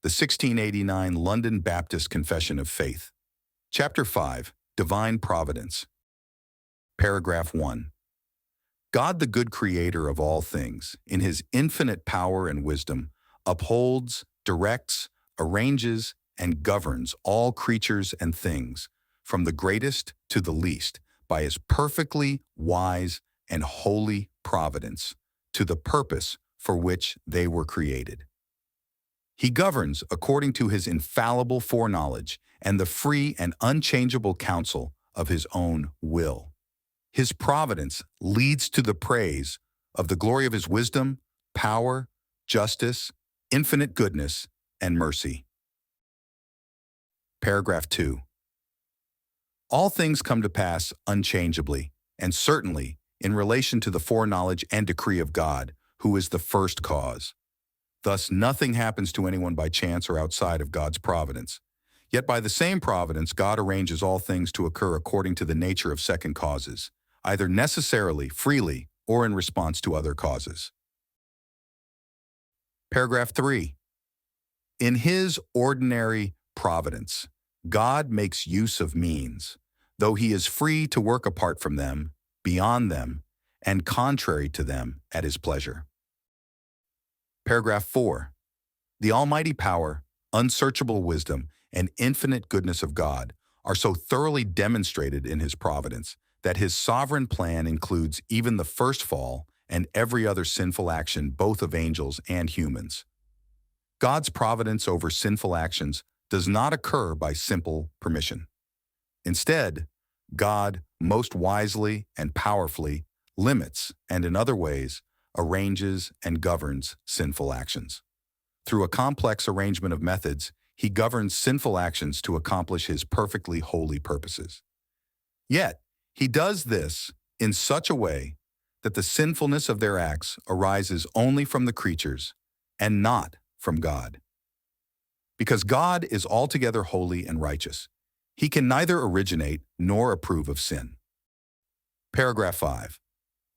the 1689 London Baptist Confession of Faith. Chapter 5, Divine Providence. Paragraph 1. God, the good creator of all things, in his infinite power and wisdom, upholds, directs, arranges, and governs all creatures and things, from the greatest to the least, by his perfectly wise and holy providence, to the purpose for which they were created. He governs according to his infallible foreknowledge and the free and unchangeable counsel of his own will. His providence leads to the praise of the glory of his wisdom, power, justice, infinite goodness, and mercy. Paragraph 2. All things come to pass unchangeably, and certainly in relation to the foreknowledge and decree of God, who is the first cause. Thus, nothing happens to anyone by chance or outside of God's providence. Yet by the same providence, God arranges all things to occur according to the nature of second causes, either necessarily, freely, or in response to other causes. Paragraph 3. In his ordinary providence, God makes use of means, though he is free to work apart from them, beyond them, and contrary to them at his pleasure. Paragraph 4. The almighty power, unsearchable wisdom, and infinite goodness of God are so thoroughly demonstrated in his providence that his sovereign plan includes even the first fall and every other sinful action both of angels and humans. God's providence over sinful actions does not occur by simple permission. Instead, God most wisely and powerfully limits and in other ways arranges and governs sinful actions. Through a complex arrangement of methods, he governs sinful actions to accomplish his perfectly holy purposes. Yet, he does this in such a way that the sinfulness of their acts arises only from the creatures and not from God. Because God is altogether holy and righteous, he can neither originate nor approve of sin. Paragraph 5.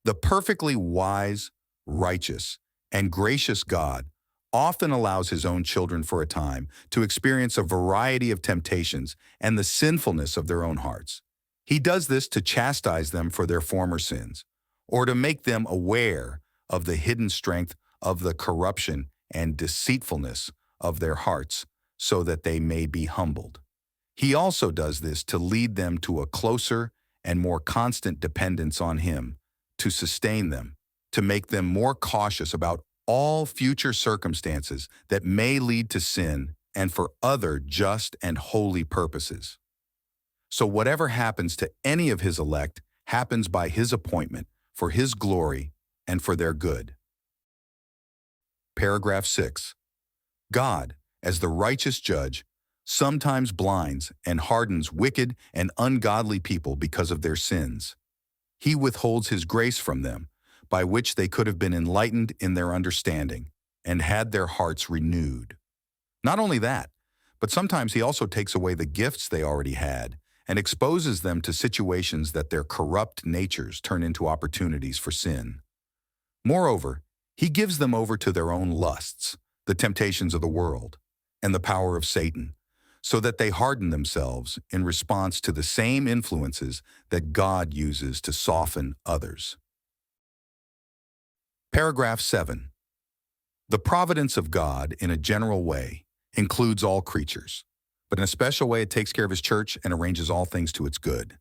The perfectly wise, righteous, and gracious God often allows his own children for a time to experience a variety of temptations and the sinfulness of their own hearts. He does this to chastise them for their former sins, or to make them aware of the hidden strength of the corruption and deceitfulness of their hearts, so that they may be humbled. He also does this to lead them to a closer and more constant dependence on him, to sustain them, to make them more cautious about all future circumstances that may lead to sin and for other just and holy purposes. So whatever happens to any of his elect happens by his appointment, for his glory and for their good. Paragraph 6. God, as the righteous judge, sometimes blinds and hardens wicked and ungodly people because of their sins. He withholds his grace from them, by which they could have been enlightened in their understanding and had their hearts renewed. Not only that, but sometimes he also takes away the gifts they already had and exposes them to situations that their corrupt natures turn into opportunities for sin. Moreover, he gives them over to their own lusts, the temptations of the world, and the power of Satan, so that they harden themselves in response to the same influences that God uses to soften others. Paragraph 7. The providence of God, in a general way, includes all creatures, but in a special way it takes care of his church and arranges all things to its good.